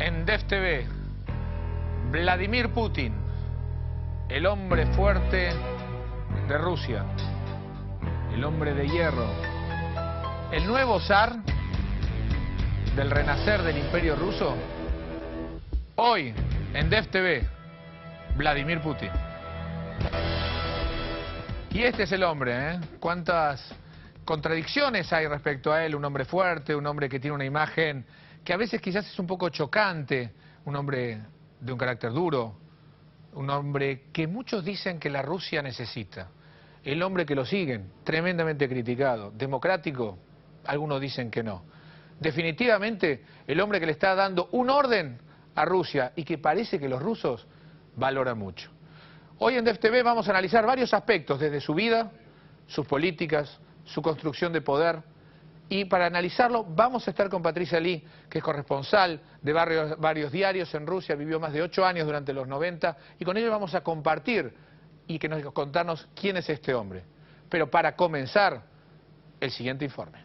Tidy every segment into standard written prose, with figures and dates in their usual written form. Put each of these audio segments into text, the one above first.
En DEF TV, Vladimir Putin, el hombre fuerte de Rusia, el hombre de hierro, el nuevo zar del renacer del Imperio Ruso. Hoy, en DEF TV, Vladimir Putin. Y este es el hombre, ¿eh? Cuántas contradicciones hay respecto a él. Un hombre fuerte, un hombre que tiene una imagen que a veces quizás es un poco chocante, un hombre de un carácter duro, un hombre que muchos dicen que la Rusia necesita, el hombre que lo siguen, tremendamente criticado, democrático, algunos dicen que no. Definitivamente el hombre que le está dando un orden a Rusia y que parece que los rusos valoran mucho. Hoy en DEF TV vamos a analizar varios aspectos, desde su vida, sus políticas, su construcción de poder. Y para analizarlo vamos a estar con Patricia Lee, que es corresponsal de varios diarios en Rusia, vivió más de 8 años durante los 90, y con ella vamos a compartir y que nos contarnos quién es este hombre. Pero para comenzar, el siguiente informe.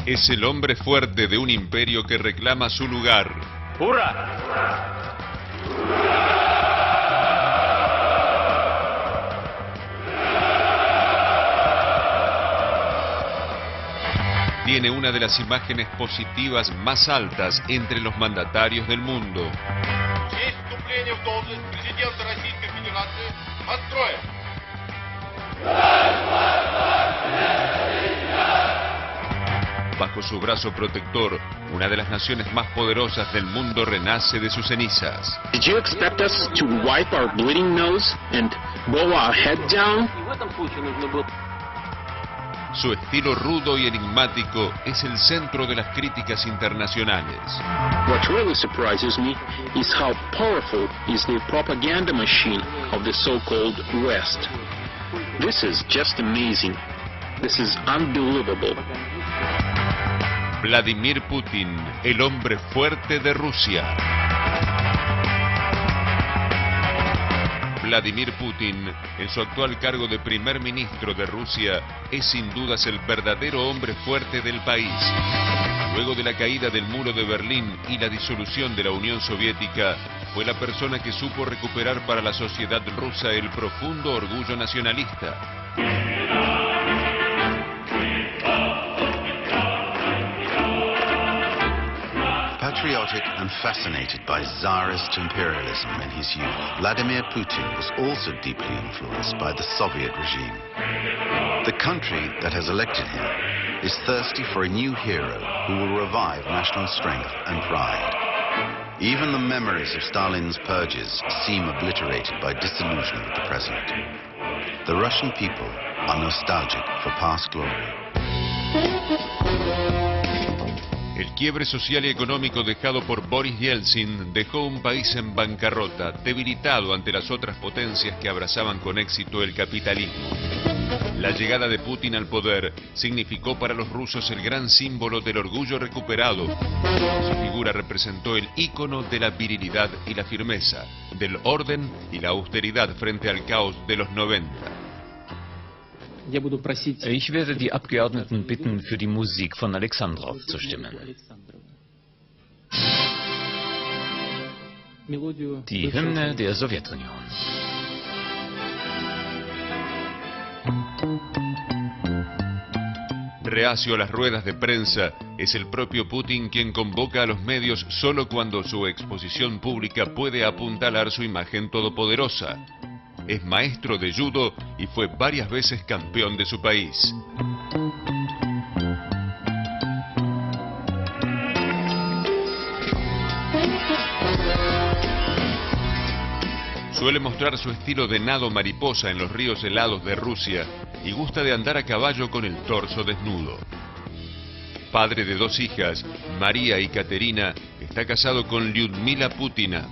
Es el hombre fuerte de un imperio que reclama su lugar. ¡Hurra! Tiene una de las imágenes positivas más altas entre los mandatarios del mundo. Bajo su brazo protector, una de las naciones más poderosas del mundo renace de sus cenizas. Did you expect us to wipe our bleeding nose and bow our head down? Su estilo rudo y enigmático es el centro de las críticas internacionales. What really surprises me is how powerful is the propaganda machine of the so-called West. This is just amazing. This is unbelievable. Vladimir Putin, el hombre fuerte de Rusia. Vladimir Putin, en su actual cargo de primer ministro de Rusia, es sin dudas el verdadero hombre fuerte del país. Luego de la caída del muro de Berlín y la disolución de la Unión Soviética, fue la persona que supo recuperar para la sociedad rusa el profundo orgullo nacionalista. Patriotic and fascinated by Tsarist imperialism in his youth, Vladimir Putin was also deeply influenced by the Soviet regime. The country that has elected him is thirsty for a new hero who will revive national strength and pride. Even the memories of Stalin's purges seem obliterated by disillusion with the present. The Russian people are nostalgic for past glory. El quiebre social y económico dejado por Boris Yeltsin dejó un país en bancarrota, debilitado ante las otras potencias que abrazaban con éxito el capitalismo. La llegada de Putin al poder significó para los rusos el gran símbolo del orgullo recuperado. Su figura representó el ícono de la virilidad y la firmeza, del orden y la austeridad frente al caos de los 90. Ich werde die Abgeordneten bitten, für die Musik von Alexandrov zu stimmen. Die Hymne der Sowjetunion. Reacio a las ruedas de prensa, es el propio Putin quien convoca a los medios solo cuando su exposición pública puede apuntalar su imagen todopoderosa. Es maestro de judo y fue varias veces campeón de su país. Suele mostrar su estilo de nado mariposa en los ríos helados de Rusia y gusta de andar a caballo con el torso desnudo. Padre de 2 hijas, María y Katerina, está casado con Lyudmila Putina.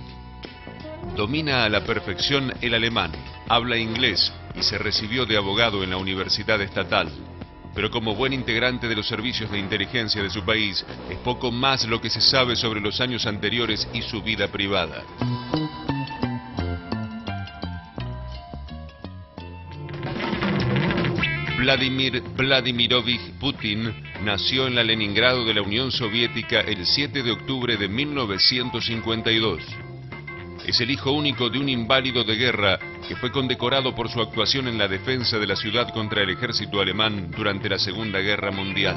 Domina a la perfección el alemán, habla inglés y se recibió de abogado en la Universidad Estatal. Pero como buen integrante de los servicios de inteligencia de su país, es poco más lo que se sabe sobre los años anteriores y su vida privada. Vladimir Vladimirovich Putin nació en la Leningrado de la Unión Soviética el 7 de octubre de 1952. Es el hijo único de un inválido de guerra que fue condecorado por su actuación en la defensa de la ciudad contra el ejército alemán durante la Segunda Guerra Mundial.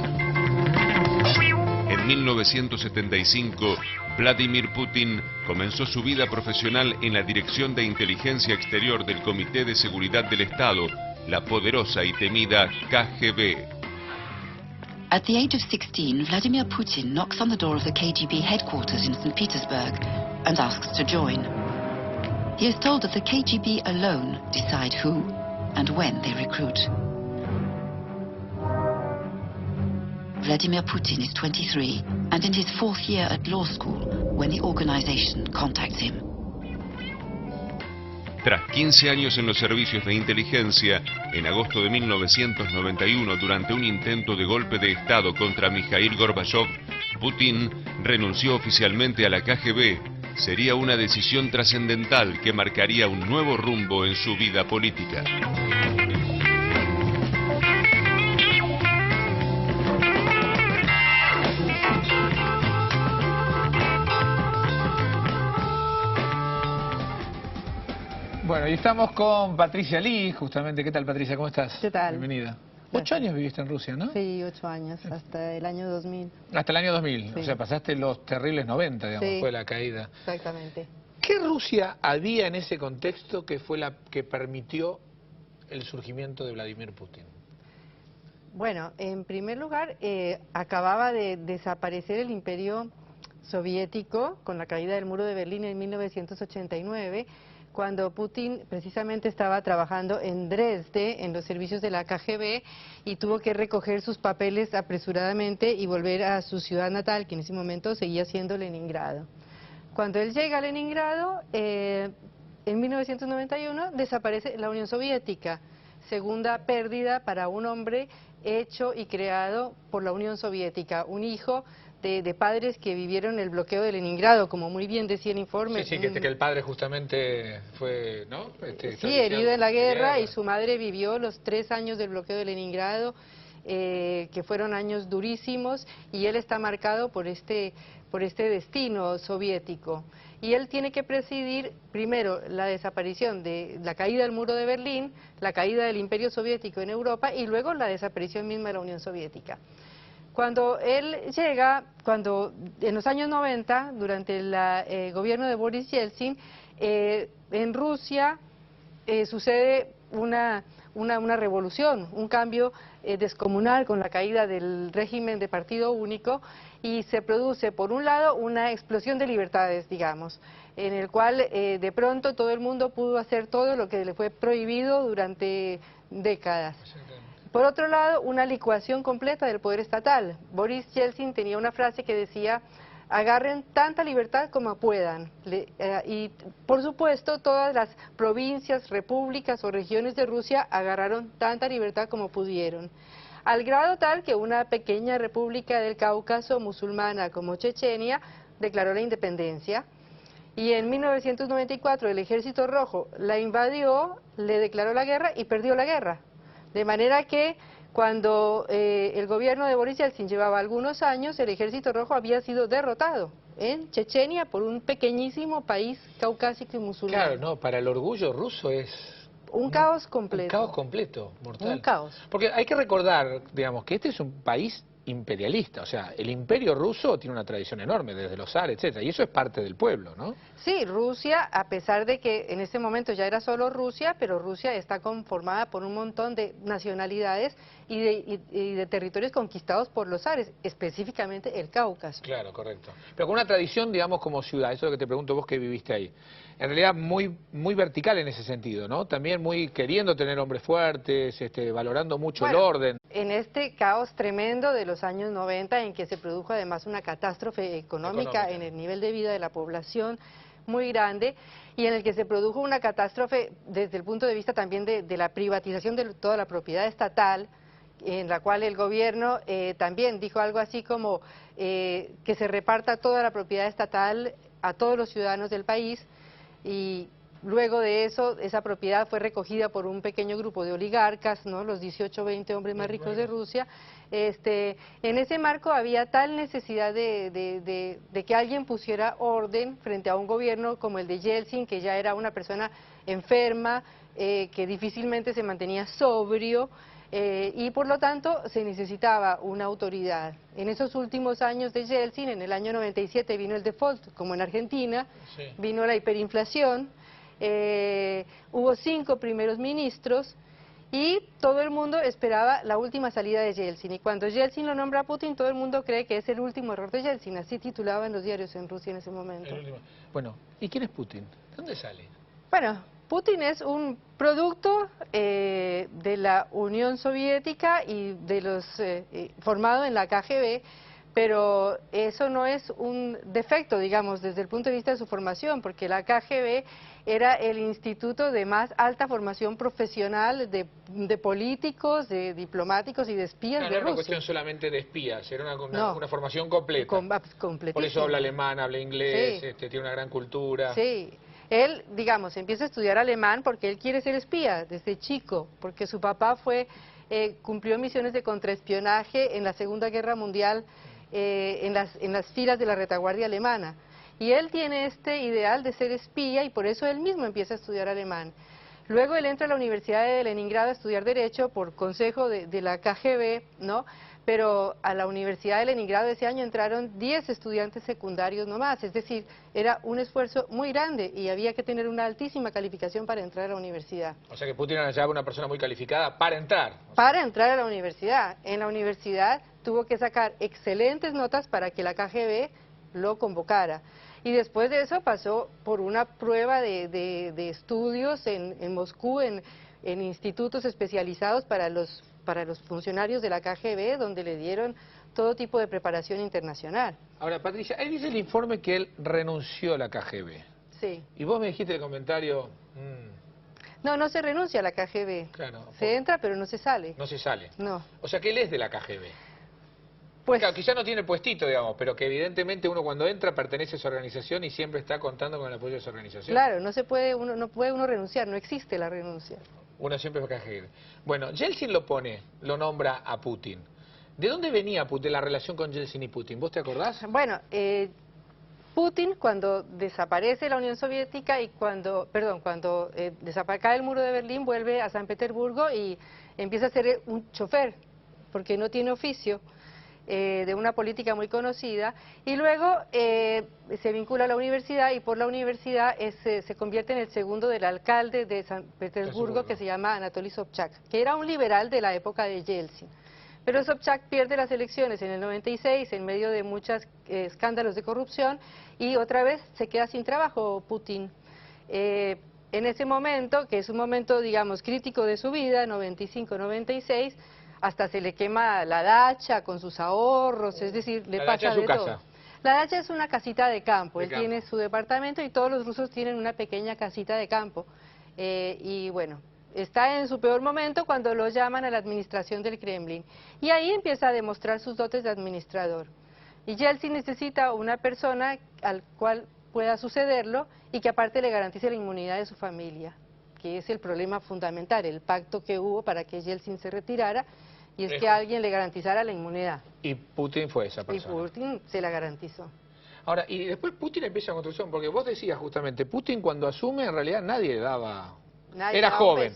En 1975, Vladimir Putin comenzó su vida profesional en la Dirección de Inteligencia Exterior del Comité de Seguridad del Estado, la poderosa y temida KGB. At the age of 16, Vladimir Putin knocks on the door of the KGB headquarters in St. Petersburg and asks to join. He is told that the KGB alone decide who and when they recruit. Vladimir Putin is 23 and in his 4th year at law school when the organization contacts him. Tras 15 años en los servicios de inteligencia, en agosto de 1991, durante un intento de golpe de Estado contra Mikhail Gorbachev, Putin renunció oficialmente a la KGB. Sería una decisión trascendental que marcaría un nuevo rumbo en su vida política. Bueno, y estamos con Patricia Lee, justamente. ¿Qué tal, Patricia? ¿Cómo estás? ¿Qué tal? Bienvenida. Gracias. 8 años viviste en Rusia, ¿no? Sí, 8 años, hasta el año 2000. Hasta el año 2000, Sí. o sea, pasaste los terribles 90, digamos, Sí. fue la caída. Exactamente. ¿Qué Rusia había en ese contexto que fue la que permitió el surgimiento de Vladimir Putin? Bueno, en primer lugar, acababa de desaparecer el imperio soviético con la caída del muro de Berlín en 1989, cuando Putin precisamente estaba trabajando en Dresde, en los servicios de la KGB, y tuvo que recoger sus papeles apresuradamente y volver a su ciudad natal, que en ese momento seguía siendo Leningrado. Cuando él llega a Leningrado, en 1991 desaparece la Unión Soviética, segunda pérdida para un hombre hecho y creado por la Unión Soviética, un hijo de padres que vivieron el bloqueo de Leningrado, como muy bien decía el informe. Sí, que el padre justamente fue, ¿no? Sí, herido en la guerra, y su madre vivió los 3 años del bloqueo de Leningrado, que fueron años durísimos, y él está marcado por este destino soviético. Y él tiene que presidir primero la desaparición de la caída del muro de Berlín, la caída del imperio soviético en Europa, y luego la desaparición misma de la Unión Soviética. Cuando él llega, en los años 90, durante el gobierno de Boris Yeltsin, en Rusia sucede una revolución, un cambio descomunal con la caída del régimen de partido único, y se produce, por un lado, una explosión de libertades, digamos, en el cual de pronto todo el mundo pudo hacer todo lo que le fue prohibido durante décadas. Por otro lado, una licuación completa del poder estatal. Boris Yeltsin tenía una frase que decía: agarren tanta libertad como puedan. Y por supuesto todas las provincias, repúblicas o regiones de Rusia agarraron tanta libertad como pudieron. Al grado tal que una pequeña república del Cáucaso musulmana como Chechenia declaró la independencia. Y en 1994 el Ejército Rojo la invadió, le declaró la guerra y perdió la guerra. De manera que cuando el gobierno de Boris Yeltsin llevaba algunos años, el Ejército Rojo había sido derrotado en Chechenia por un pequeñísimo país caucásico y musulmán. Claro, no, para el orgullo ruso es un caos completo. Un caos completo, mortal. Un caos. Porque hay que recordar, digamos, que este es un país imperialista, o sea, el imperio ruso tiene una tradición enorme, desde los zares, etcétera, y eso es parte del pueblo, ¿no? Sí, Rusia, a pesar de que en ese momento ya era solo Rusia, pero Rusia está conformada por un montón de nacionalidades y de territorios conquistados por los zares, específicamente el Cáucaso. Claro, correcto. Pero con una tradición, digamos, como ciudad, eso es lo que te pregunto vos que viviste ahí. En realidad muy vertical en ese sentido, ¿no? También muy queriendo tener hombres fuertes, valorando mucho el orden. En este caos tremendo de los años 90, en que se produjo además una catástrofe económica en el nivel de vida de la población muy grande, y en el que se produjo una catástrofe desde el punto de vista también de la privatización de toda la propiedad estatal, en la cual el gobierno también dijo algo así como que se reparta toda la propiedad estatal a todos los ciudadanos del país, y luego de eso, esa propiedad fue recogida por un pequeño grupo de oligarcas, ¿no? Los 18 o 20 hombres más ricos de Rusia. En ese marco había tal necesidad de que alguien pusiera orden frente a un gobierno como el de Yeltsin, que ya era una persona enferma, que difícilmente se mantenía sobrio, y por lo tanto se necesitaba una autoridad. En esos últimos años de Yeltsin, en el año 97 vino el default, como en Argentina, sí, vino la hiperinflación, hubo 5 primeros ministros y todo el mundo esperaba la última salida de Yeltsin. Y cuando Yeltsin lo nombra a Putin, todo el mundo cree que es el último error de Yeltsin, así titulaban los diarios en Rusia en ese momento. Bueno, ¿y quién es Putin? ¿De dónde sale? Bueno, Putin es un producto de la Unión Soviética y de los formado en la KGB, pero eso no es un defecto, digamos, desde el punto de vista de su formación, porque la KGB era el instituto de más alta formación profesional de políticos, de diplomáticos y de espías de Rusia. No era una cuestión solamente de espías, era una formación completa. Por eso habla alemán, habla inglés, sí, tiene una gran cultura. Sí. Él, digamos, empieza a estudiar alemán porque él quiere ser espía desde chico, porque su papá cumplió misiones de contraespionaje en la Segunda Guerra Mundial en las filas de la retaguardia alemana. Y él tiene este ideal de ser espía y por eso él mismo empieza a estudiar alemán. Luego él entra a la Universidad de Leningrado a estudiar Derecho por consejo de la KGB, ¿no? Pero a la Universidad de Leningrado ese año entraron 10 estudiantes secundarios nomás, es decir, era un esfuerzo muy grande y había que tener una altísima calificación para entrar a la universidad. O sea que Putin necesitaba una persona muy calificada para entrar. Para entrar a la universidad. En la universidad tuvo que sacar excelentes notas para que la KGB lo convocara. Y después de eso pasó por una prueba de estudios en Moscú, en institutos especializados para los funcionarios de la KGB, donde le dieron todo tipo de preparación internacional. Ahora, Patricia, ahí dice el informe que él renunció a la KGB. Sí. Y vos me dijiste el comentario... No se renuncia a la KGB. Claro. Se entra, pero no se sale. No se sale. No. O sea que él es de la KGB. Pues, claro, quizá no tiene puestito, digamos, pero que evidentemente uno cuando entra pertenece a esa organización y siempre está contando con el apoyo de esa organización. Claro, no puede uno renunciar, no existe la renuncia. Uno siempre va a KGB. Bueno, Yeltsin lo nombra a Putin. ¿De dónde venía Putin, la relación con Yeltsin y Putin? ¿Vos te acordás? Bueno, Putin cuando desaparece la Unión Soviética y cuando cae el muro de Berlín, vuelve a San Petersburgo y empieza a ser un chofer, porque no tiene oficio. De una política muy conocida, y luego se vincula a la universidad y por la universidad se convierte en el segundo del alcalde de San Petersburgo, que se llama Anatoly Sobchak, que era un liberal de la época de Yeltsin. Pero Sobchak pierde las elecciones en el 96 en medio de muchos escándalos de corrupción y otra vez se queda sin trabajo Putin. En ese momento, que es un momento, digamos, crítico de su vida, 95-96, hasta se le quema la dacha con sus ahorros, es decir, le pasa de todo. La dacha es una casita de campo, él tiene su departamento y todos los rusos tienen una pequeña casita de campo. Y bueno, está en su peor momento cuando lo llaman a la administración del Kremlin. Y ahí empieza a demostrar sus dotes de administrador. Y Yeltsin necesita una persona al cual pueda sucederlo y que aparte le garantice la inmunidad de su familia, que es el problema fundamental, el pacto que hubo para que Yeltsin se retirara, y es que alguien le garantizara la inmunidad. Y Putin fue esa persona. Y Putin se la garantizó. Ahora, y después Putin empieza la construcción, porque vos decías justamente, Putin cuando asume en realidad nadie le daba... Era joven,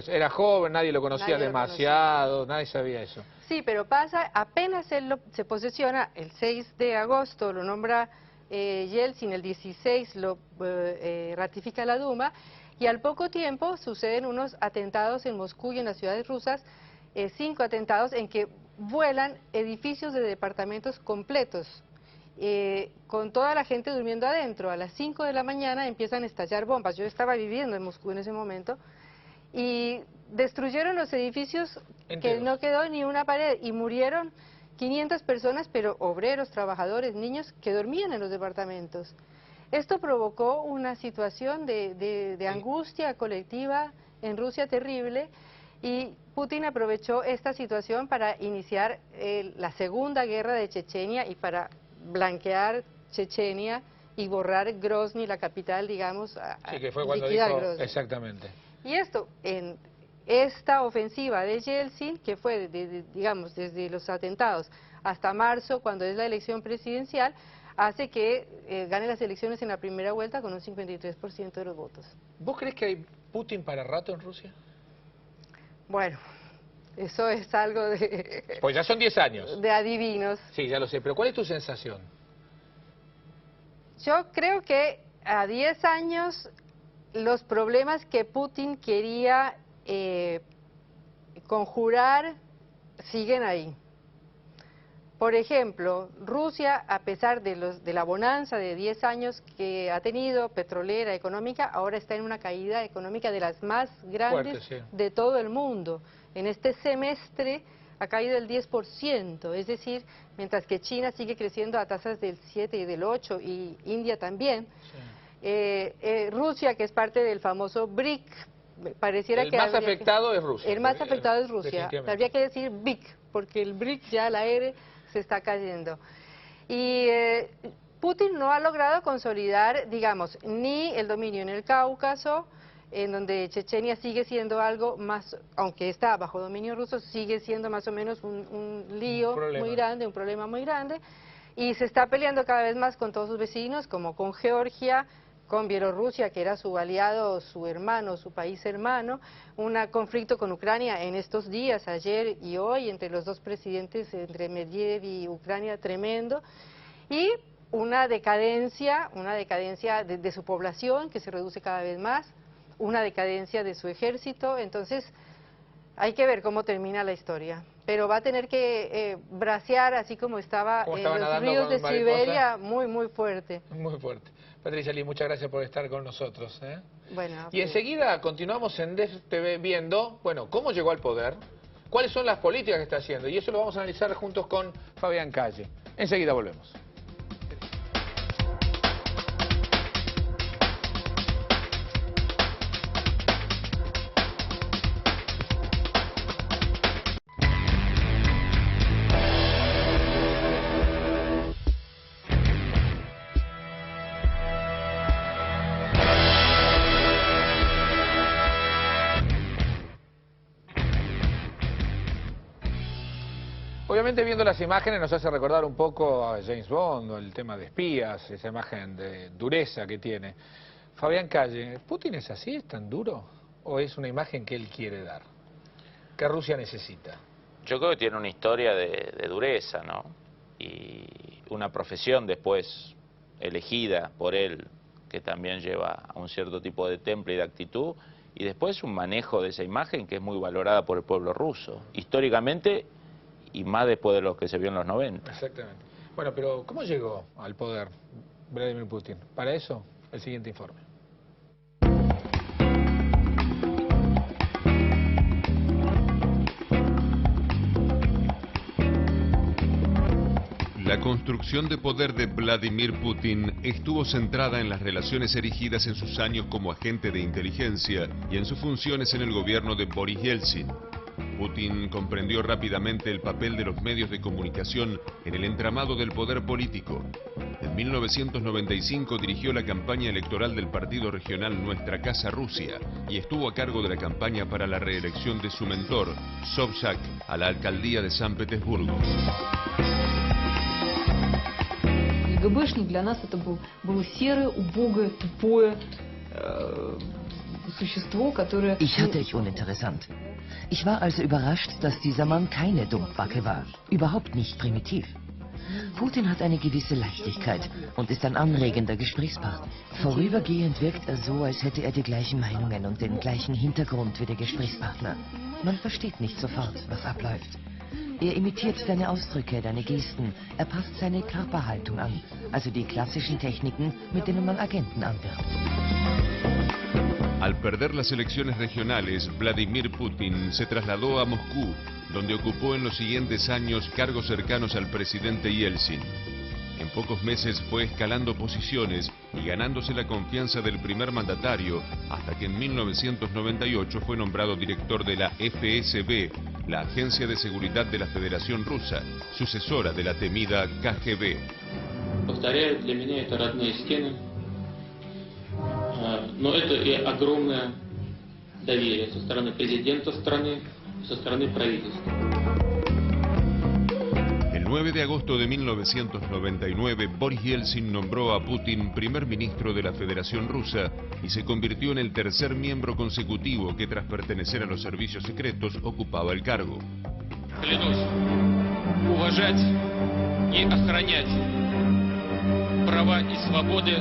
era joven, nadie lo conocía demasiado, nadie sabía eso. Sí, pero pasa, apenas él se posesiona, el 6 de agosto lo nombra Yeltsin, el 16 lo ratifica la Duma, y al poco tiempo suceden unos atentados en Moscú y en las ciudades rusas, 5 atentados en que vuelan edificios de departamentos completos, con toda la gente durmiendo adentro. A las 5 de la mañana empiezan a estallar bombas. Yo estaba viviendo en Moscú en ese momento, y destruyeron los edificios que no quedó ni una pared, y murieron 500 personas, pero obreros, trabajadores, niños que dormían en los departamentos. Esto provocó una situación de angustia colectiva en Rusia terrible, y Putin aprovechó esta situación para iniciar la Segunda Guerra de Chechenia y para blanquear Chechenia y borrar Grozny, la capital, digamos, Sí, que fue cuando liquidar dijo, Grozny. exactamente. Y esto, en esta ofensiva de Yeltsin, que fue, digamos, desde los atentados hasta marzo, cuando es la elección presidencial, hace que gane las elecciones en la primera vuelta con un 53% de los votos. ¿Vos crees que hay Putin para rato en Rusia? Bueno, eso es algo Pues ya son 10 años. de adivinos. Sí, ya lo sé, pero ¿cuál es tu sensación? Yo creo que a 10 años los problemas que Putin quería conjurar siguen ahí. Por ejemplo, Rusia, a pesar de la bonanza de 10 años que ha tenido, petrolera, económica, ahora está en una caída económica de las más grandes Fuerte, sí. de todo el mundo. En este semestre ha caído el 10%, es decir, mientras que China sigue creciendo a tasas del 7 y del 8, y India también. Rusia, que es parte del famoso BRIC, pareciera El que más habría afectado es Rusia. El más afectado es Rusia. Definitivamente. Habría que decir BIC, porque el BRIC ya la R se está cayendo. Y Putin no ha logrado consolidar, digamos, ni el dominio en el Cáucaso, en donde Chechenia sigue siendo algo más, aunque está bajo dominio ruso, sigue siendo más o menos un lío muy grande, un problema muy grande, y se está peleando cada vez más con todos sus vecinos, como con Georgia, con Bielorrusia, que era su aliado, su hermano, su país hermano, un conflicto con Ucrania en estos días, ayer y hoy, entre los dos presidentes, entre Medvedev y Ucrania, tremendo, y una decadencia de su población, que se reduce cada vez más, una decadencia de su ejército. Entonces hay que ver cómo termina la historia, pero va a tener que bracear, así como estaba en los ríos de Siberia, muy fuerte. Muy fuerte. Patricia Lee, muchas gracias por estar con nosotros. Bueno, y enseguida continuamos en DEF-TV viendo, bueno, cómo llegó al poder, cuáles son las políticas que está haciendo, y eso lo vamos a analizar juntos con Fabián Calle. Enseguida volvemos. Obviamente viendo las imágenes nos hace recordar un poco a James Bond, o el tema de espías, esa imagen de dureza que tiene. Fabián Calle, ¿Putin es así? ¿Es tan duro? ¿O es una imagen que él quiere dar? ¿Que Rusia necesita? Yo creo que tiene una historia de dureza, ¿no? Y una profesión después elegida por él, que también lleva a un cierto tipo de temple y de actitud, y después un manejo de esa imagen que es muy valorada por el pueblo ruso, históricamente, y más después de lo que se vio en los 90. Exactamente. Bueno, pero ¿cómo llegó al poder Vladimir Putin? Para eso, el siguiente informe. La construcción de poder de Vladimir Putin estuvo centrada en las relaciones erigidas en sus años como agente de inteligencia y en sus funciones en el gobierno de Boris Yeltsin. Putin comprendió rápidamente el papel de los medios de comunicación en el entramado del poder político. En 1995 dirigió la campaña electoral del partido regional Nuestra Casa Rusia y estuvo a cargo de la campaña para la reelección de su mentor, Sobchak, a la alcaldía de San Petersburgo. ГБшник для нас это было серое, убогое, тупое существо, которое... Ich hatte ich uninteressant. Ich war also überrascht, dass dieser Mann keine Dummbacke war. Überhaupt nicht primitiv. Putin hat eine gewisse Leichtigkeit und ist ein anregender Gesprächspartner. Vorübergehend wirkt er so, als hätte er die gleichen Meinungen und den gleichen Hintergrund wie der Gesprächspartner. Man versteht nicht sofort, was abläuft. Er imitiert deine Ausdrücke, deine Gesten. Er passt seine Körperhaltung an. Also die klassischen Techniken, mit denen man Agenten anwirbt. Al perder las elecciones regionales, Vladimir Putin se trasladó a Moscú, donde ocupó en los siguientes años cargos cercanos al presidente Yeltsin. En pocos meses fue escalando posiciones y ganándose la confianza del primer mandatario, hasta que en 1998 fue nombrado director de la FSB, la Agencia de Seguridad de la Federación Rusa, sucesora de la temida KGB. Повторяю, для меня это родные стены. Но это и огромное доверие со стороны президента страны, со стороны правительства. El 9 de agosto de 1999, Boris Yeltsin nombró a Putin primer ministro de la Federación Rusa y se convirtió en el tercer miembro consecutivo que, tras pertenecer a los servicios secretos, ocupaba el cargo. Клянусь уважать и охранять права и свободы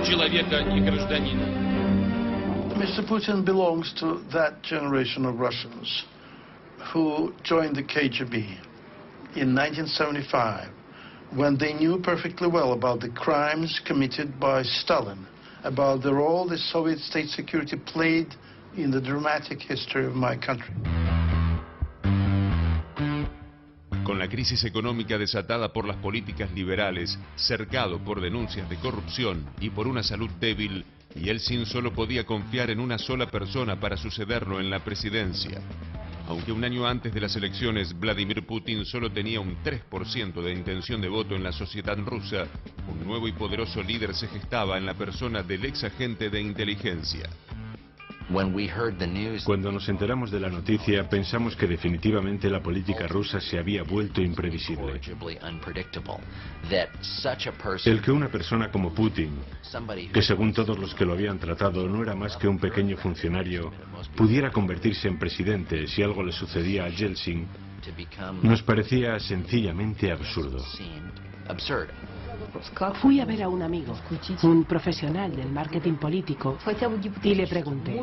человека и гражданина. Mr. Putin belongs to that generation of Russians who joined the KGB in 1975 when they knew perfectly well about the crimes committed by Stalin, about the role the Soviet state security played in the dramatic history of my country. Con la crisis económica desatada por las políticas liberales, cercado por denuncias de corrupción y por una salud débil, Yeltsin solo podía confiar en una sola persona para sucederlo en la presidencia. Aunque un año antes de las elecciones Vladimir Putin solo tenía un 3% de intención de voto en la sociedad rusa, un nuevo y poderoso líder se gestaba en la persona del ex agente de inteligencia. Cuando nos enteramos de la noticia, pensamos que definitivamente la política rusa se había vuelto imprevisible. El que una persona como Putin, que según todos los que lo habían tratado no era más que un pequeño funcionario, pudiera convertirse en presidente si algo le sucedía a Yeltsin, nos parecía sencillamente absurdo. Fui a ver a un amigo, un profesional del marketing político, y le pregunté,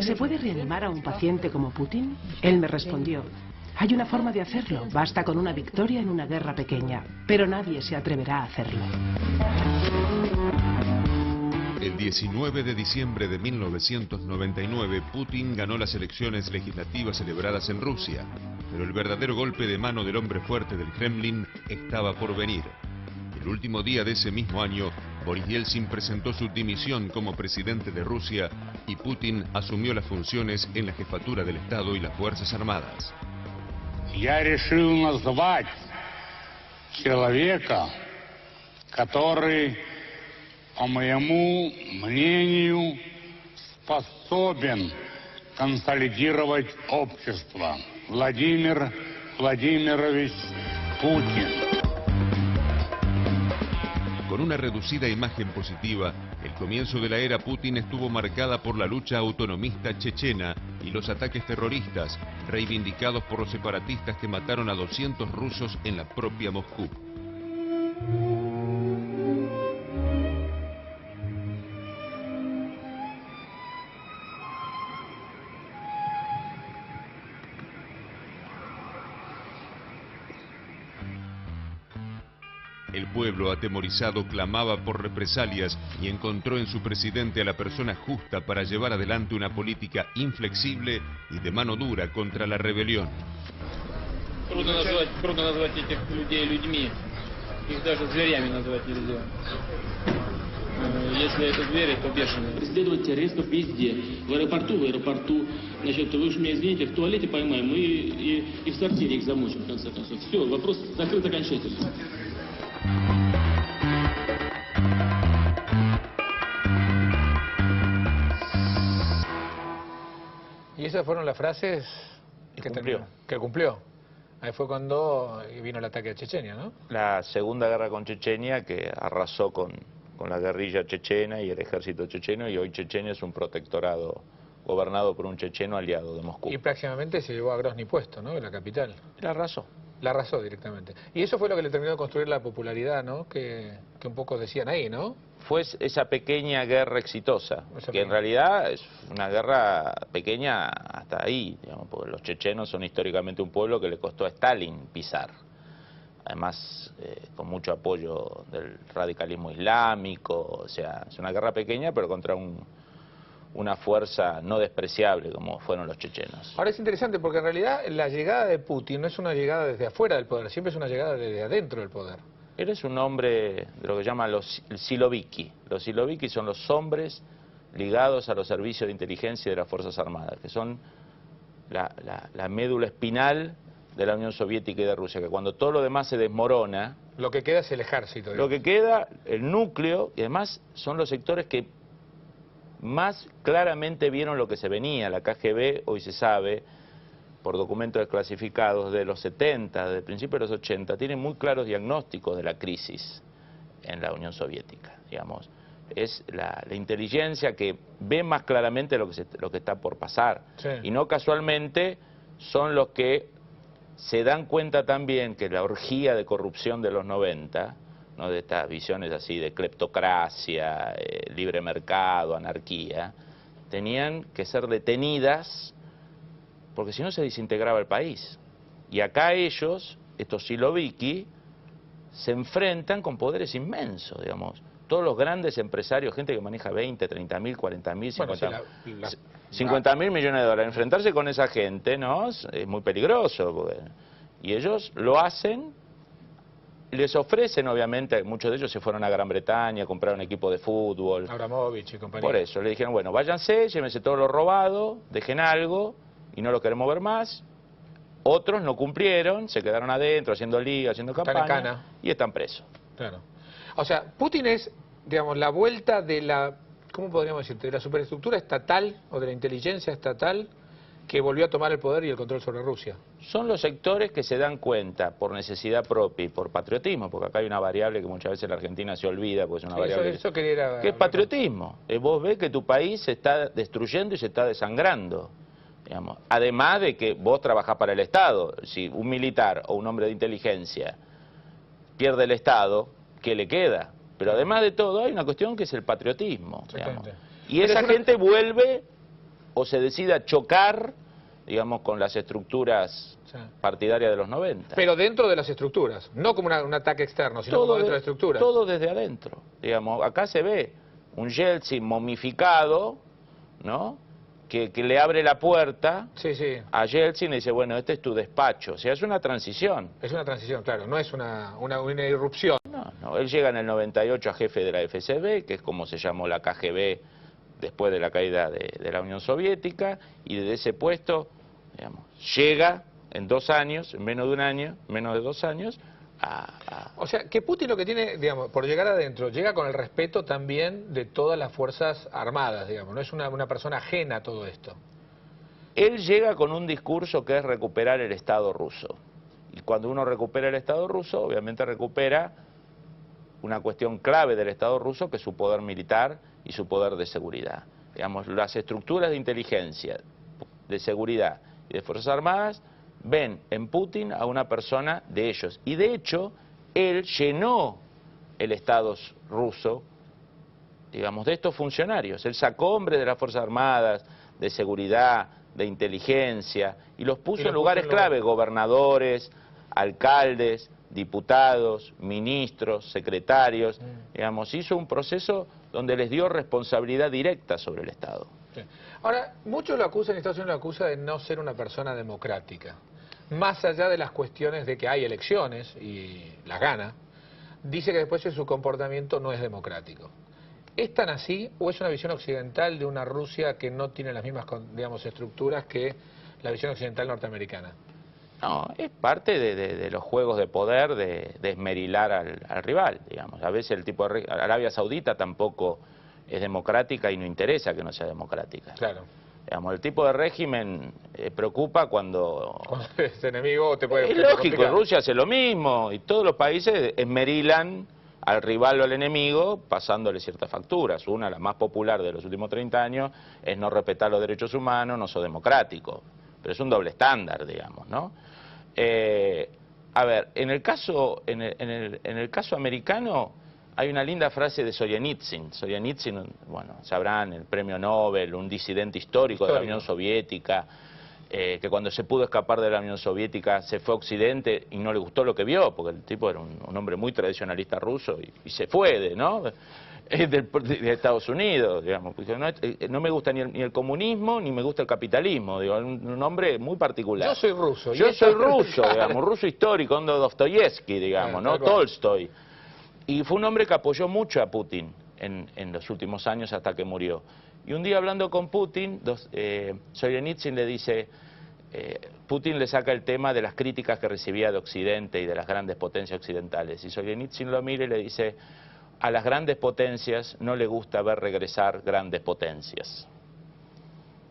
¿se puede reanimar a un paciente como Putin? Él me respondió, hay una forma de hacerlo, basta con una victoria en una guerra pequeña, pero nadie se atreverá a hacerlo. El 19 de diciembre de 1999, Putin ganó las elecciones legislativas celebradas en Rusia, pero el verdadero golpe de mano del hombre fuerte del Kremlin estaba por venir. El último día de ese mismo año, Boris Yeltsin presentó su dimisión como presidente de Rusia y Putin asumió las funciones en la jefatura del Estado y las Fuerzas Armadas. Я решил назвать человека, который, по моему мнению, способен консолидировать общество. Владимир Владимирович Путин. Con una reducida imagen positiva, el comienzo de la era Putin estuvo marcada por la lucha autonomista chechena y los ataques terroristas, reivindicados por los separatistas que mataron a 200 rusos en la propia Moscú. El pueblo atemorizado clamaba por represalias y encontró en su presidente a la persona justa para llevar adelante una política inflexible y de mano dura contra la rebelión. Трудно назвать этих людей людьми. Их даже зверями назвать нельзя. Если это звери, то бешеные. Преследовать террористов везде. В аэропорту. Значит, вы уж меня извините, в туалете поймаем и в сортире их замочим, в конце концов. Все, вопрос закрыт окончательно. Y esas fueron las frases que cumplió. Ahí fue cuando vino el ataque a Chechenia, ¿no? La segunda guerra con Chechenia, que arrasó con la guerrilla chechena y el ejército checheno, y hoy Chechenia es un protectorado gobernado por un checheno aliado de Moscú. Y próximamente se llevó a Grozny puesto, ¿no? En la capital. La arrasó. La arrasó directamente. Y eso fue lo que le terminó de construir la popularidad, ¿no? Que un poco decían ahí, ¿no? Fue esa pequeña guerra exitosa, que en realidad es una guerra pequeña hasta ahí, digamos, porque los chechenos son históricamente un pueblo que le costó a Stalin pisar. Además, con mucho apoyo del radicalismo islámico, o sea, es una guerra pequeña, pero contra una fuerza no despreciable como fueron los chechenos. Ahora es interesante porque en realidad la llegada de Putin no es una llegada desde afuera del poder, siempre es una llegada desde adentro del poder. Él es un hombre de lo que llaman los siloviki. Los siloviki son los hombres ligados a los servicios de inteligencia de las Fuerzas Armadas, que son la médula espinal de la Unión Soviética y de Rusia, que cuando todo lo demás se desmorona, Lo que queda es el ejército. Lo que queda, el núcleo, y además son los sectores que más claramente vieron lo que se venía. La KGB, hoy se sabe, por documentos desclasificados de los 70, de principios de los 80, tiene muy claros diagnósticos de la crisis en la Unión Soviética, digamos. Es la inteligencia que ve más claramente lo que está por pasar. Sí. Y no casualmente son los que se dan cuenta también que la orgía de corrupción de los 90, ¿no?, de estas visiones así de cleptocracia, libre mercado, anarquía, tenían que ser detenidas porque si no se desintegraba el país. Y acá ellos, estos siloviki, se enfrentan con poderes inmensos, digamos. Todos los grandes empresarios, gente que maneja 20, 30 mil, 40 mil, 50 mil millones de dólares. Enfrentarse con esa gente, ¿no?, es muy peligroso. Y ellos lo hacen, les ofrecen, obviamente, muchos de ellos se fueron a Gran Bretaña, compraron equipo de fútbol. Abramovich y compañía. Por eso, le dijeron, bueno, váyanse, llévense todo lo robado, dejen algo y no lo queremos ver más. Otros no cumplieron, se quedaron adentro haciendo liga, haciendo campaña. Están en cana. Y están presos. Claro. O sea, Putin es, digamos, la vuelta de la, ¿cómo podríamos decir?, de la superestructura estatal o de la inteligencia estatal que volvió a tomar el poder y el control sobre Rusia. Son los sectores que se dan cuenta por necesidad propia y por patriotismo, porque acá hay una variable que muchas veces la Argentina se olvida, porque es una variable eso quería que es patriotismo. Vos ves que tu país se está destruyendo y se está desangrando. Digamos. Además de que vos trabajás para el Estado. Si un militar o un hombre de inteligencia pierde el Estado, ¿qué le queda? Pero además de todo hay una cuestión que es el patriotismo. Digamos. Y esa gente vuelve o se decide a chocar, digamos, con las estructuras partidarias de los 90. Pero dentro de las estructuras, no como un ataque externo, sino como dentro de las estructuras. Todo desde adentro. Digamos, acá se ve un Yeltsin momificado, ¿no?, que le abre la puerta a Yeltsin y le dice, bueno, este es tu despacho. O sea, es una transición. Es una transición, claro, no es una irrupción. No, él llega en el 98 a jefe de la FSB, que es como se llamó la KGB después de la caída de la Unión Soviética, y desde ese puesto, digamos, llega en 2 años, en menos de un año, menos de 2 años, O sea, que Putin lo que tiene, digamos, por llegar adentro, llega con el respeto también de todas las fuerzas armadas, digamos, no es una persona ajena a todo esto. Él llega con un discurso que es recuperar el Estado ruso. Y cuando uno recupera el Estado ruso, obviamente recupera una cuestión clave del Estado ruso, que es su poder militar y su poder de seguridad. Digamos, las estructuras de inteligencia, de seguridad y de Fuerzas Armadas ven en Putin a una persona de ellos. Y de hecho, él llenó el Estado ruso, digamos, de estos funcionarios. Él sacó hombres de las Fuerzas Armadas, de seguridad, de inteligencia, y los puso en lugares clave, gobernadores, alcaldes, diputados, ministros, secretarios, digamos, hizo un proceso donde les dio responsabilidad directa sobre el Estado. Sí. Ahora, muchos lo acusan, Estados Unidos lo acusa de no ser una persona democrática. Más allá de las cuestiones de que hay elecciones y las gana, dice que después de su comportamiento no es democrático. ¿Es tan así o es una visión occidental de una Rusia que no tiene las mismas, digamos, estructuras que la visión occidental norteamericana? No, es parte de los juegos de poder, de esmerilar al rival, digamos. A veces el tipo de Arabia Saudita tampoco es democrática y no interesa que no sea democrática. Claro. Digamos, el tipo de régimen preocupa cuando es enemigo te puede... Es lógico, Rusia hace lo mismo y todos los países esmerilan al rival o al enemigo pasándole ciertas facturas. Una, la más popular de los últimos 30 años, es no respetar los derechos humanos, no ser democrático. Pero es un doble estándar, digamos, ¿no? A ver, en el caso americano hay una linda frase de Solzhenitsyn. Solzhenitsyn, bueno, sabrán, el premio Nobel, un disidente histórico de la Unión Soviética, que cuando se pudo escapar de la Unión Soviética se fue a Occidente y no le gustó lo que vio, porque el tipo era un hombre muy tradicionalista ruso y se fue de Estados Unidos, digamos. No me gusta ni el comunismo ni me gusta el capitalismo, digo, un hombre muy particular. Yo soy ruso. Yo soy ruso, digamos, ruso histórico, onda Dostoyevsky, digamos, ¿no? Tolstoy. Y fue un hombre que apoyó mucho a Putin en los últimos años hasta que murió. Y un día hablando con Putin, Solzhenitsyn le dice, Putin le saca el tema de las críticas que recibía de Occidente y de las grandes potencias occidentales. Y Solzhenitsyn lo mira y le dice, a las grandes potencias no le gusta ver regresar grandes potencias,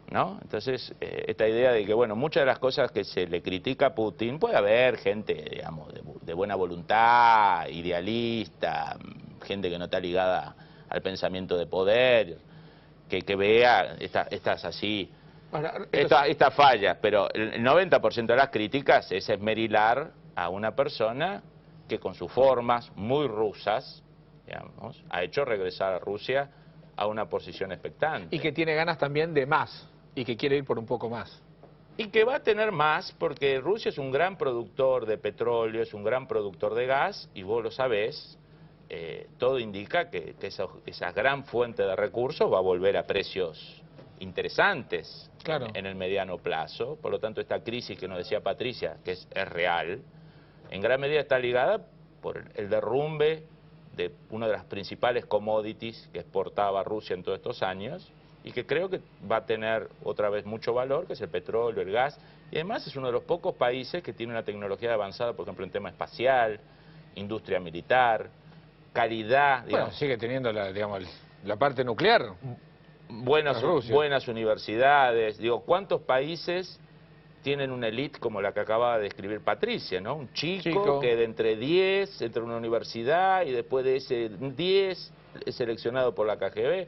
¿no? Entonces, esta idea de que, bueno, muchas de las cosas que se le critica a Putin, puede haber gente, digamos, de buena voluntad, idealista, gente que no está ligada al pensamiento de poder, que vea estas así, estas fallas, pero el 90% de las críticas es esmerilar a una persona que con sus formas muy rusas, digamos, ha hecho regresar a Rusia a una posición expectante. Y que tiene ganas también de más, y que quiere ir por un poco más. Y que va a tener más, porque Rusia es un gran productor de petróleo, es un gran productor de gas, y vos lo sabés, todo indica que esa gran fuente de recursos va a volver a precios interesantes, claro, en el mediano plazo. Por lo tanto, esta crisis que nos decía Patricia, que es real, en gran medida está ligada por el derrumbe de una de las principales commodities que exportaba Rusia en todos estos años, y que creo que va a tener otra vez mucho valor, que es el petróleo, el gas, y además es uno de los pocos países que tiene una tecnología avanzada, por ejemplo, en tema espacial, industria militar, calidad, digamos. Bueno, sigue teniendo la parte nuclear. Buenas universidades, digo, ¿cuántos países tienen una élite como la que acaba de describir Patricia, ¿no? Un chico que de entre 10 entra a una universidad y después de ese 10 es seleccionado por la KGB.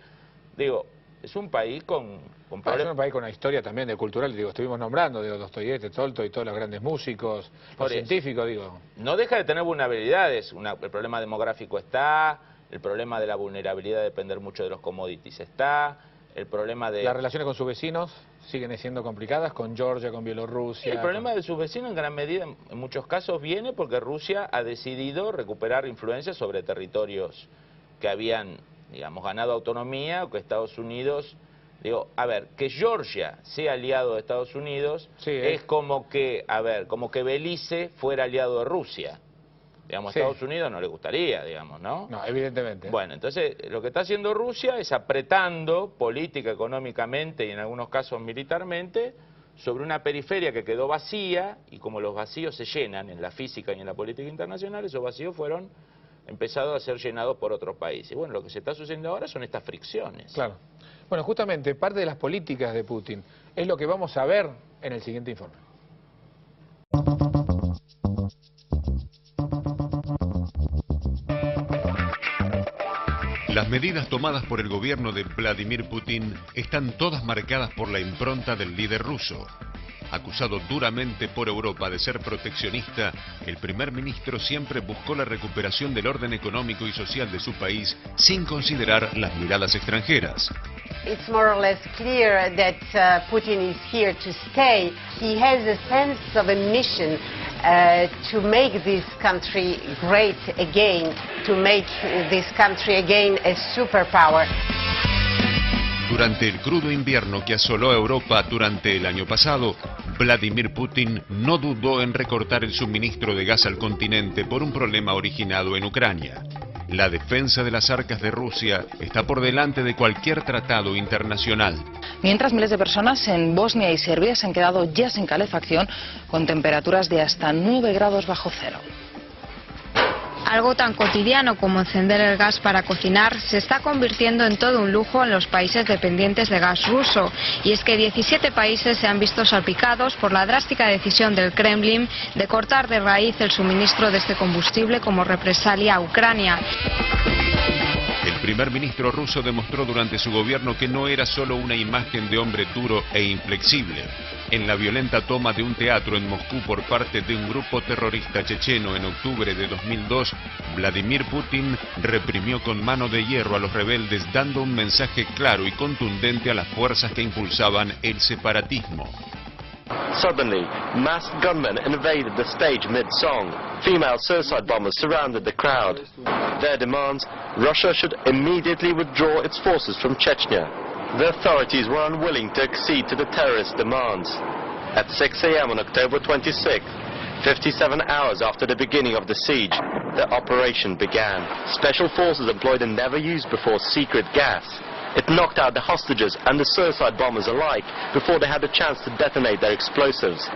Digo, es un país con problemas. Es un país con una historia también de cultural, digo, estuvimos nombrando, digo, Dostoyevski, Tolstoy y todos los grandes músicos, los científicos, digo. No deja de tener vulnerabilidades, el problema demográfico está, el problema de la vulnerabilidad de depender mucho de los commodities está, el problema de... Las relaciones con sus vecinos siguen siendo complicadas, con Georgia, con Bielorrusia... El problema de sus vecinos en gran medida, en muchos casos, viene porque Rusia ha decidido recuperar influencia sobre territorios que habían, digamos, ganado autonomía, o que Estados Unidos... Digo, a ver, que Georgia sea aliado de Estados Unidos es como que, como que Belice fuera aliado de Rusia. Digamos, a Estados Unidos no le gustaría, digamos, ¿no? No, evidentemente. Bueno, entonces, lo que está haciendo Rusia es apretando política, económicamente y en algunos casos militarmente sobre una periferia que quedó vacía, y como los vacíos se llenan en la física y en la política internacional, esos vacíos fueron empezados a ser llenados por otros países. Y bueno, lo que se está sucediendo ahora son estas fricciones. Claro. Bueno, justamente parte de las políticas de Putin es lo que vamos a ver en el siguiente informe. Las medidas tomadas por el gobierno de Vladimir Putin están todas marcadas por la impronta del líder ruso. Acusado duramente por Europa de ser proteccionista, el primer ministro siempre buscó la recuperación del orden económico y social de su país sin considerar las miradas extranjeras. It's more or less clear that Putin is here to stay. He has a sense of a mission to make this country great again, to make this country again a superpower. Durante el crudo invierno que asoló a Europa durante el año pasado, Vladimir Putin no dudó en recortar el suministro de gas al continente por un problema originado en Ucrania. La defensa de las arcas de Rusia está por delante de cualquier tratado internacional. Mientras miles de personas en Bosnia y Serbia se han quedado ya sin calefacción con temperaturas de hasta 9 grados bajo cero. Algo tan cotidiano como encender el gas para cocinar se está convirtiendo en todo un lujo en los países dependientes de gas ruso. Y es que 17 países se han visto salpicados por la drástica decisión del Kremlin de cortar de raíz el suministro de este combustible como represalia a Ucrania. El primer ministro ruso demostró durante su gobierno que no era solo una imagen de hombre duro e inflexible. En la violenta toma de un teatro en Moscú por parte de un grupo terrorista checheno en octubre de 2002, Vladimir Putin reprimió con mano de hierro a los rebeldes, dando un mensaje claro y contundente a las fuerzas que impulsaban el separatismo. Suddenly, masked gunmen invaded the stage mid-song. Female suicide bombers surrounded the crowd. Their demands, Russia should immediately withdraw its forces from Chechnya. The authorities were unwilling to accede to the terrorist demands. At 6 a.m. on October 26th, 57 hours after the beginning of the siege, the operation began. Special forces employed a never-used-before secret gas. It knocked out the hostages and the suicide bombers alike before they had a chance to detonate their explosives.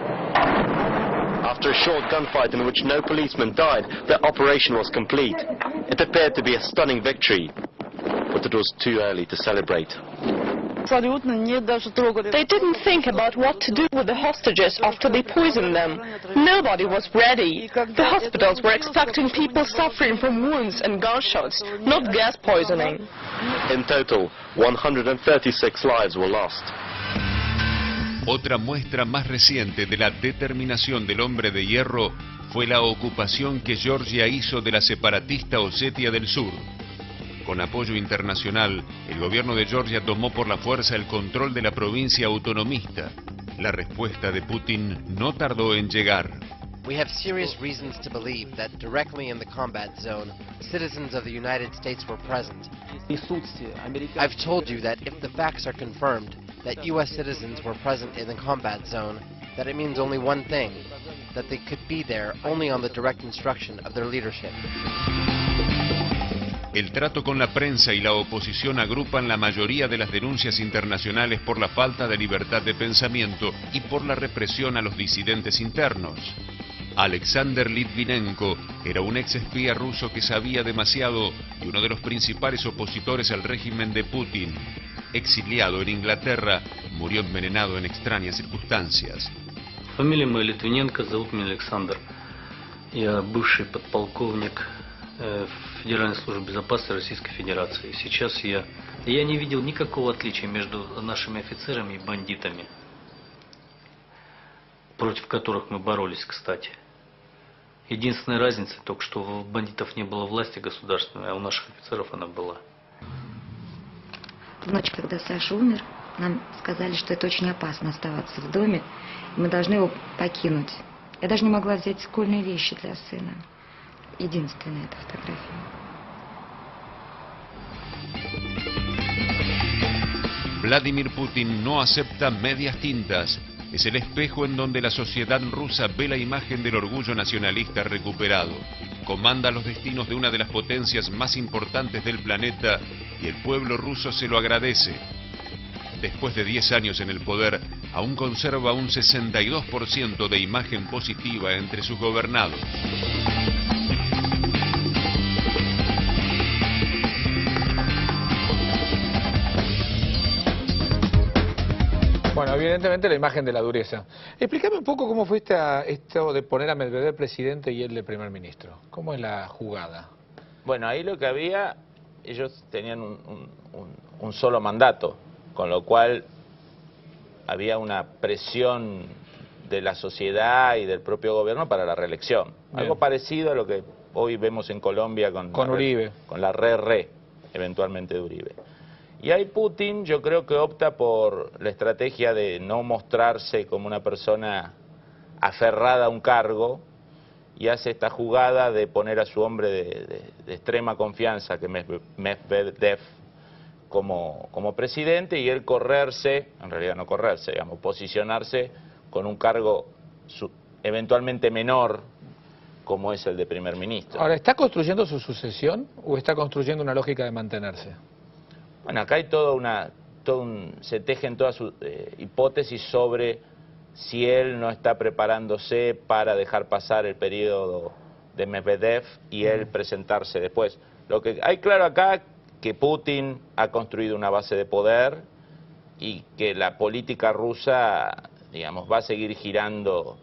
After a short gunfight in which no policeman died, the operation was complete. It appeared to be a stunning victory, but it was too early to celebrate. They didn't think about what to do with the hostages after they poisoned them. Nobody was ready. The hospitals were expecting people suffering from wounds and gunshots, not gas poisoning. In total, 136 lives were lost. Otra muestra más reciente de la determinación del hombre de hierro fue la ocupación que Georgia hizo de la separatista Osetia del Sur. Con apoyo internacional, el gobierno de Georgia tomó por la fuerza el control de la provincia autonomista. La respuesta de Putin no tardó en llegar. We have serious reasons to believe that directly in the combat zone, citizens of the United States were present. I've told you that if the facts are confirmed, that U.S. citizens were present in the combat zone, that it means only one thing, that they could be there only on the direct instruction of their leadership. El trato con la prensa y la oposición agrupan la mayoría de las denuncias internacionales por la falta de libertad de pensamiento y por la represión a los disidentes internos. Alexander Litvinenko era un ex espía ruso que sabía demasiado y uno de los principales opositores al régimen de Putin. Exiliado en Inglaterra, murió envenenado en extrañas circunstancias. Фамилия моя Литвиненко, зовут меня Александр. Я бывший подполковник Федеральной службы безопасности Российской Федерации. Сейчас я не видел никакого отличия между нашими офицерами и бандитами, против которых мы боролись, кстати. Единственная разница только, что у бандитов не было власти государственной, а у наших офицеров она была. В ночь, когда Саша умер, нам сказали, что это очень опасно оставаться в доме, и мы должны его покинуть. Я даже не могла взять школьные вещи для сына. Единственная эта фотография. Vladimir Putin no acepta medias tintas. Es el espejo en donde la sociedad rusa ve la imagen del orgullo nacionalista recuperado. Comanda los destinos de una de las potencias más importantes del planeta y el pueblo ruso se lo agradece. Después de 10 años en el poder, aún conserva un 62% de imagen positiva entre sus gobernados. Bueno, evidentemente la imagen de la dureza. Explícame un poco cómo fuiste a esto de poner a Medvedev presidente y él de primer ministro. ¿Cómo es la jugada? Bueno, ahí lo que había, ellos tenían un solo mandato, con lo cual había una presión de la sociedad y del propio gobierno para la reelección. Bien. Algo parecido a lo que hoy vemos en Colombia con Uribe. Con la eventualmente de Uribe. Y ahí Putin yo creo que opta por la estrategia de no mostrarse como una persona aferrada a un cargo y hace esta jugada de poner a su hombre de extrema confianza, que es Medvedev, como presidente, y él correrse, en realidad no correrse, digamos, posicionarse con un cargo eventualmente menor como es el de primer ministro. Ahora, ¿está construyendo su sucesión o está construyendo una lógica de mantenerse? Bueno, acá hay se tejen todas sus hipótesis sobre si él no está preparándose para dejar pasar el periodo de Medvedev y él presentarse después. Lo que hay claro acá que Putin ha construido una base de poder y que la política rusa, digamos, va a seguir girando,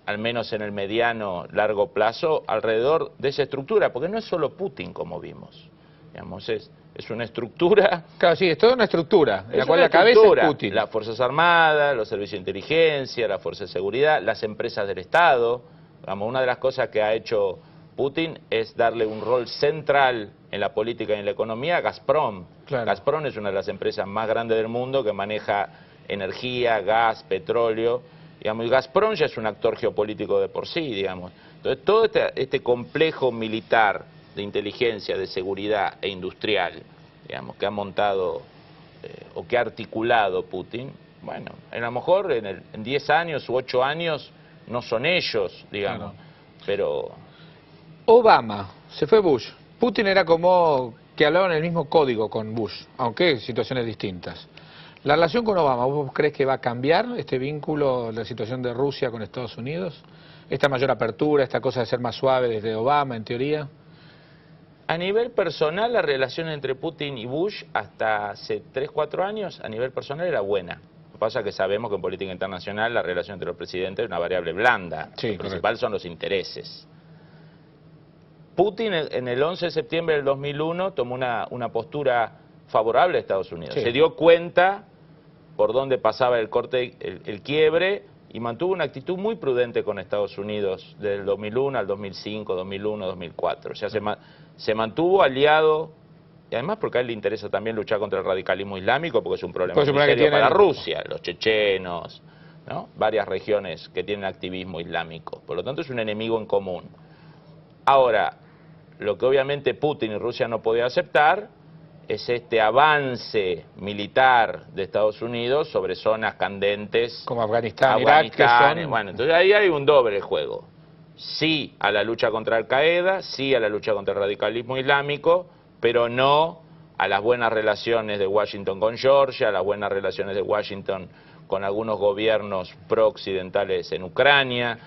al menos en el mediano, largo plazo, alrededor de esa estructura, porque no es solo Putin, como vimos, digamos, es una estructura. Claro, sí, es toda una estructura, en la cual la cabeza es Putin. Las Fuerzas Armadas, los servicios de inteligencia, las Fuerzas de Seguridad, las empresas del Estado. Digamos, una de las cosas que ha hecho Putin es darle un rol central en la política y en la economía a Gazprom. Claro. Gazprom es una de las empresas más grandes del mundo que maneja energía, gas, petróleo. Digamos, y Gazprom ya es un actor geopolítico de por sí, digamos. Entonces, todo este complejo militar de inteligencia, de seguridad e industrial, digamos, que ha montado o que ha articulado Putin, bueno, a lo mejor en 10 años u 8 años no son ellos, digamos, claro. Pero... Obama, se fue Bush, Putin era como que hablaban el mismo código con Bush, aunque situaciones distintas. La relación con Obama, ¿vos crees que va a cambiar este vínculo, la situación de Rusia con Estados Unidos? Esta mayor apertura, esta cosa de ser más suave desde Obama, en teoría. A nivel personal, la relación entre Putin y Bush hasta hace 3-4 años, a nivel personal era buena. Lo que pasa es que sabemos que en política internacional la relación entre los presidentes es una variable blanda. Sí, lo principal son los intereses. Putin en el 11 de septiembre del 2001 tomó una postura favorable a Estados Unidos. Sí. Se dio cuenta por dónde pasaba el corte, el quiebre, y mantuvo una actitud muy prudente con Estados Unidos desde el 2001 al 2005, 2001, 2004. O sea, se mantuvo aliado, y además porque a él le interesa también luchar contra el radicalismo islámico, porque es un problema muy serio para Rusia, los chechenos, ¿no? Varias regiones que tienen activismo islámico. Por lo tanto, es un enemigo en común. Ahora, lo que obviamente Putin y Rusia no podían aceptar es este avance militar de Estados Unidos sobre zonas candentes como Afganistán, Irak, que son... Bueno, entonces ahí hay un doble juego. Sí a la lucha contra Al-Qaeda, sí a la lucha contra el radicalismo islámico, pero no a las buenas relaciones de Washington con Georgia, a las buenas relaciones de Washington con algunos gobiernos pro-occidentales en Ucrania,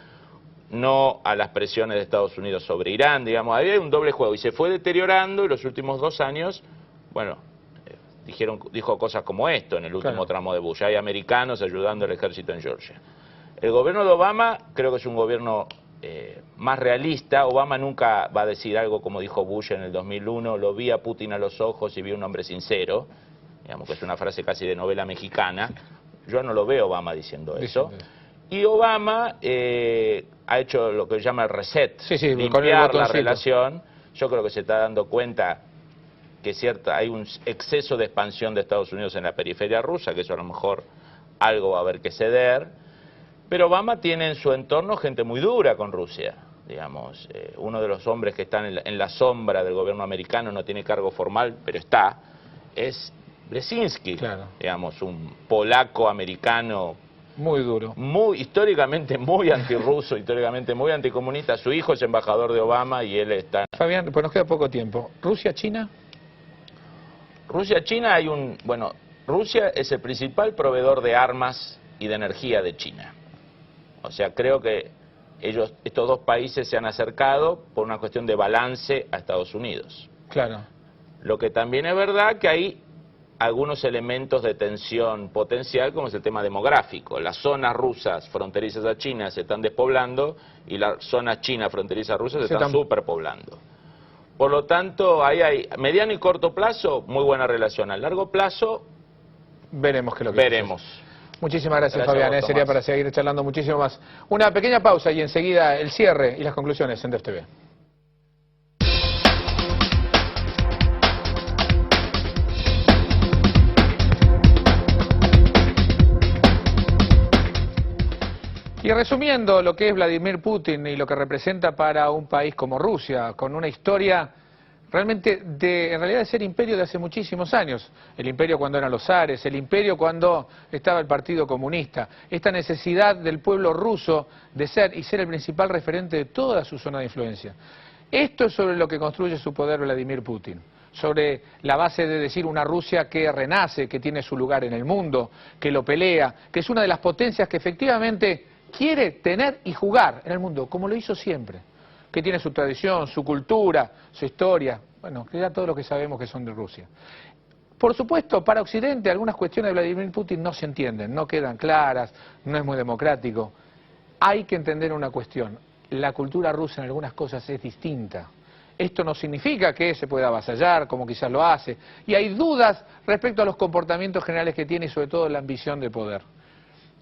no a las presiones de Estados Unidos sobre Irán, digamos, ahí hay un doble juego y se fue deteriorando, y los últimos 2 años, bueno, dijo cosas como esto en el último tramo de Bush, hay americanos ayudando al ejército en Georgia. El gobierno de Obama creo que es un gobierno más realista. Obama nunca va a decir algo como dijo Bush en el 2001, lo vi a Putin a los ojos y vi un hombre sincero, digamos que es una frase casi de novela mexicana. Yo no lo veo Obama diciendo eso. Y Obama ha hecho lo que se llama el reset, limpiar la relación. Yo creo que se está dando cuenta que hay un exceso de expansión de Estados Unidos en la periferia rusa, que eso a lo mejor algo va a haber que ceder. Pero Obama tiene en su entorno gente muy dura con Rusia. Digamos, uno de los hombres que están en la sombra del gobierno americano, no tiene cargo formal, pero está, es Brzezinski, digamos, un polaco-americano muy duro, históricamente muy antirruso, históricamente muy anticomunista. Su hijo es embajador de Obama y él está... Fabián, pues nos queda poco tiempo. ¿Rusia-China? Rusia-China Rusia es el principal proveedor de armas y de energía de China. O sea, creo que estos dos países se han acercado por una cuestión de balance a Estados Unidos. Claro. Lo que también es verdad que hay algunos elementos de tensión potencial, como es el tema demográfico. Las zonas rusas fronterizas a China se están despoblando y las zonas chinas fronterizas rusas se están superpoblando. Por lo tanto, ahí hay mediano y corto plazo, muy buena relación. A largo plazo, veremos qué es lo que veremos. Muchísimas gracias Fabián. Sería para seguir charlando muchísimo más. Una pequeña pausa y enseguida el cierre y las conclusiones en DEF TV. Y resumiendo lo que es Vladimir Putin y lo que representa para un país como Rusia, con una historia realmente en realidad de ser imperio de hace muchísimos años, el imperio cuando eran los zares, el imperio cuando estaba el Partido Comunista, esta necesidad del pueblo ruso de ser y ser el principal referente de toda su zona de influencia. Esto es sobre lo que construye su poder Vladimir Putin, sobre la base de decir una Rusia que renace, que tiene su lugar en el mundo, que lo pelea, que es una de las potencias que efectivamente quiere tener y jugar en el mundo, como lo hizo siempre, que tiene su tradición, su cultura, su historia, bueno, que ya todo lo que sabemos que son de Rusia. Por supuesto, para Occidente algunas cuestiones de Vladimir Putin no se entienden, no quedan claras, no es muy democrático. Hay que entender una cuestión, la cultura rusa en algunas cosas es distinta. Esto no significa que se pueda avasallar, como quizás lo hace, y hay dudas respecto a los comportamientos generales que tiene y sobre todo la ambición de poder.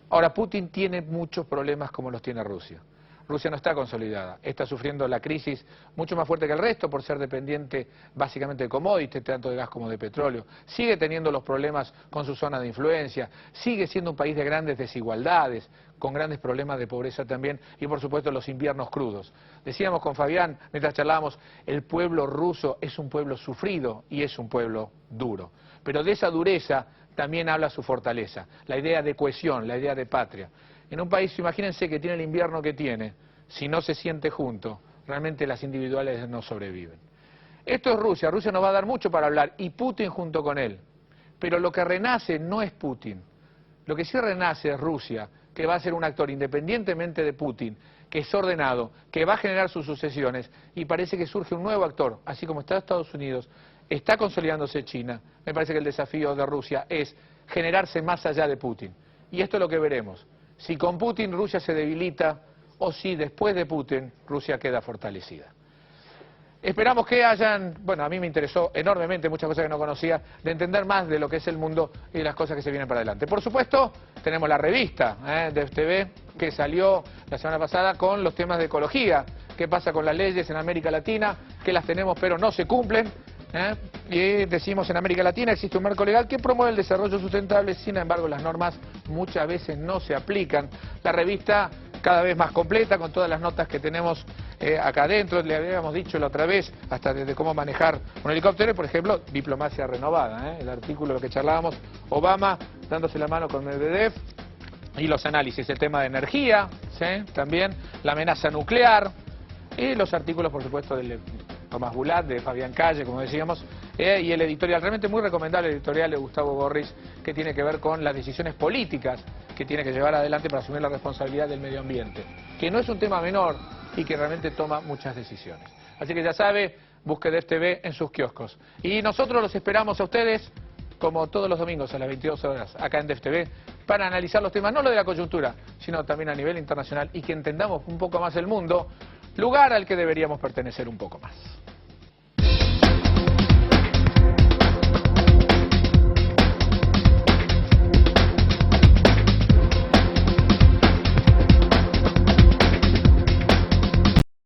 Ahora, Putin tiene muchos problemas como los tiene Rusia. Rusia no está consolidada, está sufriendo la crisis mucho más fuerte que el resto por ser dependiente básicamente de commodities, tanto de gas como de petróleo. Sigue teniendo los problemas con su zona de influencia, sigue siendo un país de grandes desigualdades, con grandes problemas de pobreza también y por supuesto los inviernos crudos. Decíamos con Fabián, mientras charlábamos, el pueblo ruso es un pueblo sufrido y es un pueblo duro. Pero de esa dureza también habla su fortaleza, la idea de cohesión, la idea de patria. En un país, imagínense que tiene el invierno que tiene, si no se siente junto, realmente las individuales no sobreviven. Esto es Rusia. Rusia nos va a dar mucho para hablar y Putin junto con él. Pero lo que renace no es Putin. Lo que sí renace es Rusia, que va a ser un actor independientemente de Putin, que es ordenado, que va a generar sus sucesiones y parece que surge un nuevo actor, así como está Estados Unidos, está consolidándose China. Me parece que el desafío de Rusia es generarse más allá de Putin. Y esto es lo que veremos. Si con Putin Rusia se debilita o si después de Putin Rusia queda fortalecida. Esperamos que hayan, bueno, a mí me interesó enormemente, muchas cosas que no conocía, de entender más de lo que es el mundo y las cosas que se vienen para adelante. Por supuesto, tenemos la revista de FTV que salió la semana pasada con los temas de ecología, qué pasa con las leyes en América Latina, que las tenemos pero no se cumplen. Y decimos en América Latina existe un marco legal que promueve el desarrollo sustentable, sin embargo las normas muchas veces no se aplican. La revista cada vez más completa con todas las notas que tenemos acá adentro, le habíamos dicho la otra vez, hasta desde cómo manejar un helicóptero, por ejemplo, diplomacia renovada, el artículo lo que charlábamos, Obama dándose la mano con Medvedev, y los análisis, el tema de energía, también la amenaza nuclear, y los artículos por supuesto del Tomás Bulat, de Fabián Calle, como decíamos, y el editorial, realmente muy recomendable el editorial de Gustavo Gorrich, que tiene que ver con las decisiones políticas que tiene que llevar adelante para asumir la responsabilidad del medio ambiente, que no es un tema menor y que realmente toma muchas decisiones. Así que ya sabe, busque DefTV en sus kioscos. Y nosotros los esperamos a ustedes, como todos los domingos a las 22 horas, acá en DefTV, para analizar los temas, no lo de la coyuntura, sino también a nivel internacional y que entendamos un poco más el mundo, lugar al que deberíamos pertenecer un poco más.